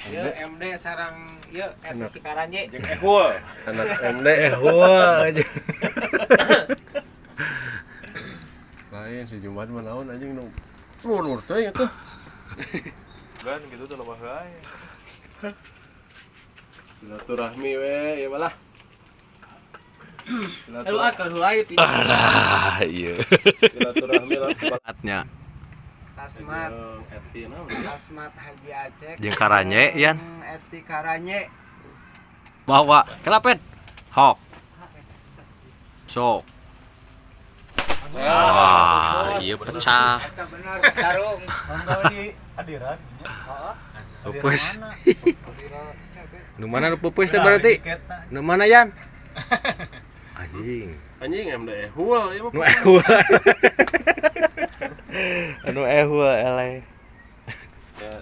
Ieu MD sarang ieu eta si Karanye jeung ehul. Anak MD aja. Lain si Jumat mah naon anjing nu nur teh eta. Gan gitu tuh lemah wae. Silaturahmi we ieu mah lah. lu akal hulai ti Alah, iya. Silaturahmi lah. Atnya Asmat Eti naon? Asmat Haji Aceh jeung Karanye Yan Eti Karanye bawa kelapet. Hok. Sok. Wah, iya pecah. eta bener tarung Mangga di hadiran. Pupus. Nu mana nu pupus teh berarti? Nu mana Yan? Anjing. Anjing MD ehul ieu mah. Nu ehul. Anu ehul eleh. Ya.